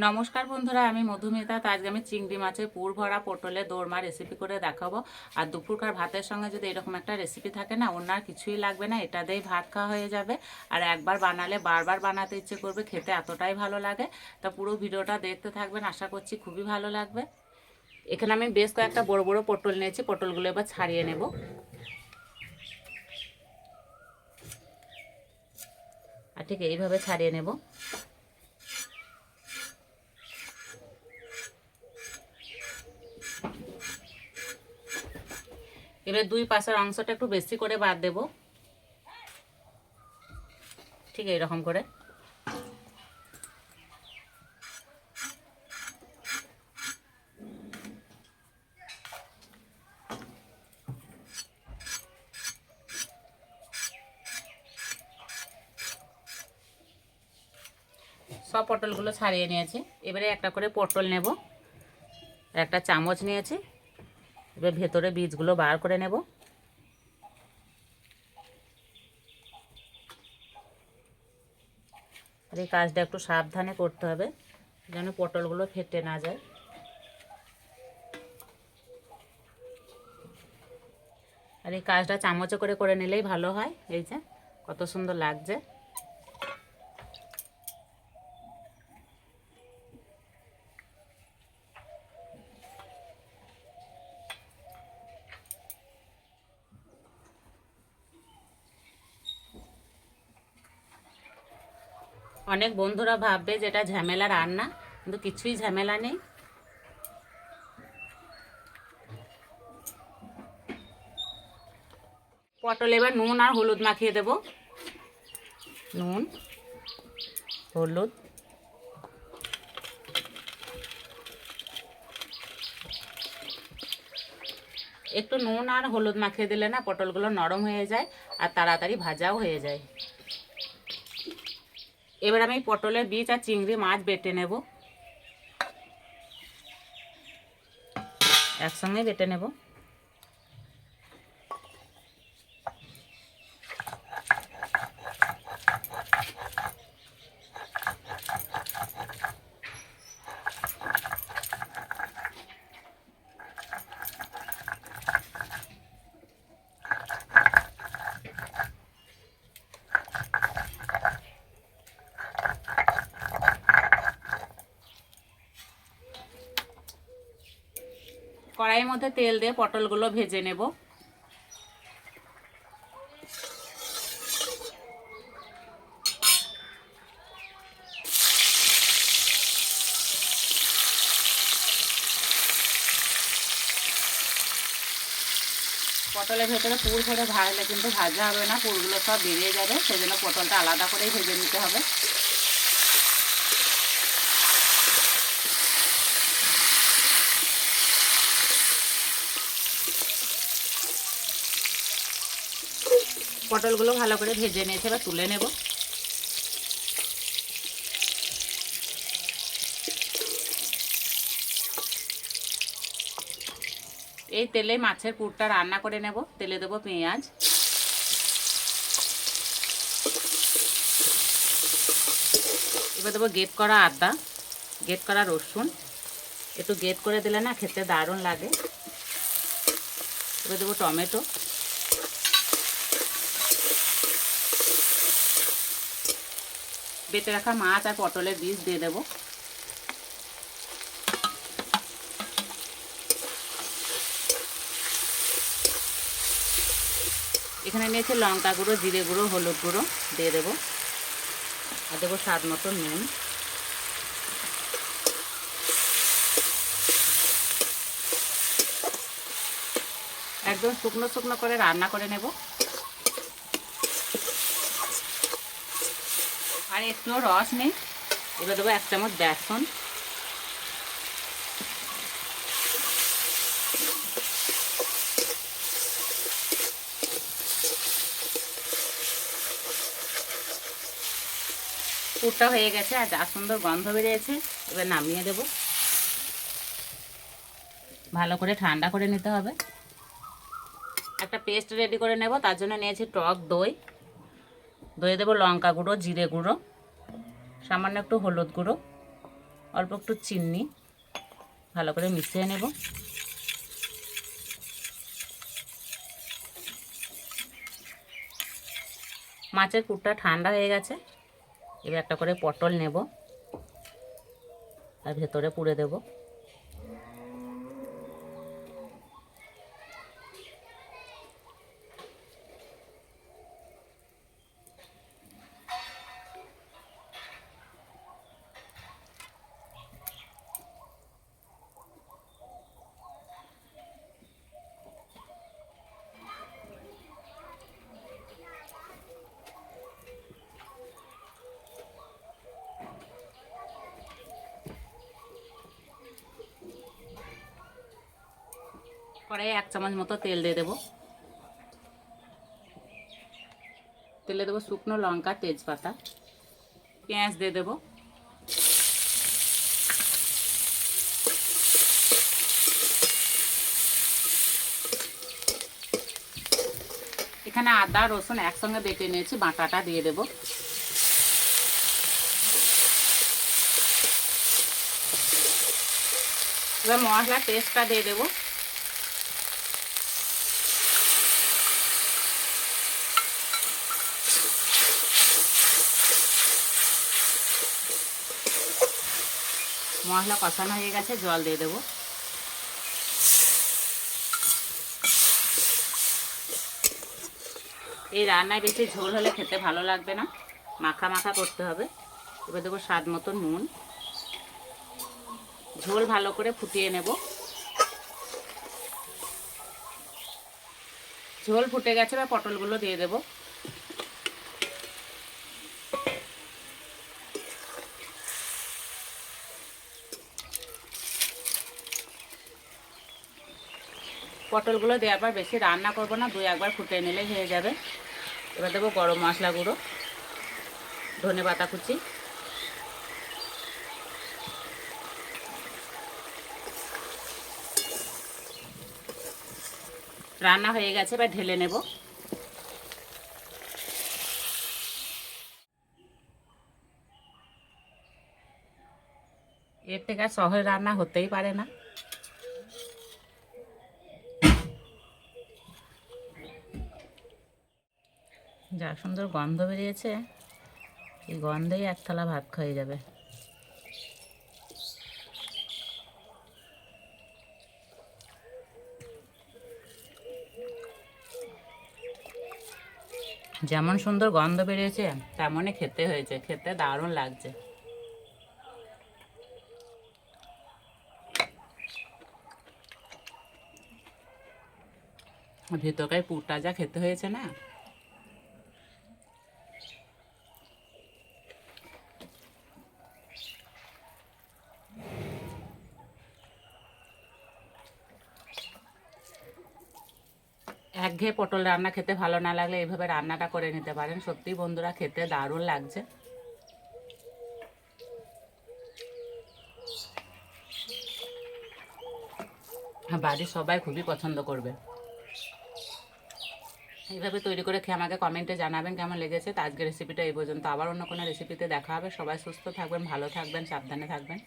নমস্কার বন্ধুরা, আমি মধুমিতা। তো আজকে আমি চিংড়ি মাছের পুর ভরা পটলের দোরমা রেসিপি করে দেখাবো। আর দুপুরকার ভাতের সঙ্গে যদি এরকম একটা রেসিপি থাকে না, অন্য আর কিছুই লাগবে না, এটা দিয়েই ভাত খাওয়া হয়ে যাবে। আর একবার বানালে বারবার বানাতে ইচ্ছে করবে, খেতে এতটাই ভালো লাগে। তা পুরো ভিডিওটা দেখতে থাকবেন, আশা করছি খুবই ভালো লাগবে। এখানে আমি বেশ কয়েকটা বড় বড় পটল নিয়েছি, পটলগুলো এবার ছাড়িয়ে নেব। আর ঠিক এইভাবে ছাড়িয়ে নেব। এবার দুই পাশের অংশটা একটু বেশি করে বাদ দেব, ঠিক এইরকম করে। সব পটলগুলো ছাড়িয়ে নিয়েছি। এবারে একটা করে পটল নেব, একটা চামচ নিয়েছি। এবার ভেতরে বীজগুলো বার করে নেব। আর এই কাজটা একটু সাবধানে করতে হবে, যেন পটলগুলো ফেটে না যায়। আর এই কাজটা চামচে করে করে নিলেই ভালো হয়। এই যে কত সুন্দর লাগছে। অনেক বন্ধুরা ভাববে যেটা ঝামেলা রান্না, কিন্তু কিছুই ঝামেলা নেই। পটল এবার নুন আর হলুদ মাখিয়ে দেব। নুন, হলুদ, একটু নুন আর হলুদ মাখিয়ে দিলে না পটলগুলো নরম হয়ে যায় আর তাড়াতাড়ি ভাজাও হয়ে যায়। এবার আমি পটলের বীজ আর চিংড়ি মাছ বেটে নেব, একসঙ্গে বেটে নেব। কড়াইয়ের মধ্যে তেল দিয়ে পটলগুলো ভেজে নেব। পটলের ভেতরে পুর ভরে ভাজলে কিন্তু ভাজা হবে না, পুরগুলো সব বেরিয়ে যাবে। সেজন্য পটলটা আলাদা করেই ভেজে নিতে হবে। পটলগুলো ভালো করে ভেজে নিয়েছে, এবার তুলে নেব। এই তেলে মাছের পুরটা রান্না করে নেব। তেলে দেবো পেঁয়াজ, এবার দেবো গেট করা আদা, গেট করা রসুন। একটু গেট করে দিলে না খেতে দারুণ লাগে। এবার দেবো টমেটো, বেটে রাখা মাছ আর পটলের বীজ দিয়ে দেবো। এখানে নিয়েছি লঙ্কা গুঁড়ো, জিরে গুঁড়ো, হলুদ গুঁড়ো দিয়ে দেবো। আর দেবো স্বাদ মতো নুন। একদম শুকনো শুকনো করে রান্না করে নেব। আর একটু রস নেই। এবার দেবো 1 চামচ বেসন, পুরটা হয়ে গেছে আর যা সুন্দর গন্ধ বেরিয়েছে। এবার নামিয়ে দেব। ভালো করে ঠান্ডা করে নিতে হবে। একটা পেস্ট রেডি করে নেব। তার জন্য নিয়েছি টক দই, দই দেবো লঙ্কা গুঁড়ো, জিরে গুঁড়ো, সামান্য একটু হলুদ গুঁড়ো, অল্প একটু চিনি ভালো করে মিশিয়ে নেব। মাছের পুরটা ঠান্ডা হয়ে গেছে। এবার একটা করে পটল নেব আর ভেতরে পুরে দেব। কড়াইয়ে 1 চামচ মতো তেল দিয়ে দেবো। তেলে দেবো শুকনো লঙ্কা, তেজপাতা, পেঁয়াজ দিয়ে দেবো। এখানে আদা রসুন একসঙ্গে বেটে নিয়েছি, বাটাটা দিয়ে দেবো। এবার মশলার পেস্টটা দিয়ে দেবো। মশলা কষানো হয়ে গেছে, জল দিয়ে দেবো। এই রান্নায় বেশি ঝোল হলে খেতে ভালো লাগবে না, মাখা মাখা করতে হবে। এবার দেবো স্বাদ মতো নুন। ঝোল ভালো করে ফুটিয়ে নেব। ঝোল ফুটে গেছে, বা পটলগুলো দিয়ে দেব। পটলগুলো দেওয়ার পর বেশি রান্না করব না, 2-1 বার ফুটিয়ে নিলেই হয়ে যাবে। এবার দেবো গরম মশলা গুঁড়ো, ধনে পাতা কুচি, রান্না হয়ে গেছে। এবার ঢেলে নেব। এর থেকে আর সহজ রান্না হতেই পারে না। যা সুন্দর গন্ধ বেরিয়েছে, এই গন্ধেই 1 থালা ভাত খাওয়া যাবে। যেমন সুন্দর গন্ধ বেরিয়েছে তেমনই খেতে হয়েছে, খেতে দারুণ লাগছে। ভেতরকার পুরটা যা খেতে হয়েছে না, একঘেয়ে পটল রান্না খেতে ভালো না লাগলে এইভাবে রান্নাটা করে নিতে পারেন। সত্যি বন্ধুরা, খেতে দারুণ লাগছে। বাড়ির সবাই খুবই পছন্দ করবে। এইভাবে তৈরি করে খেয়ে আমাকে কমেন্টে জানাবেন কেমন লেগেছে। তো আজকের রেসিপিটা এই পর্যন্ত। আবার অন্য কোনো রেসিপিতে দেখা হবে। সবাই সুস্থ থাকবেন, ভালো থাকবেন, সাবধানে থাকবেন।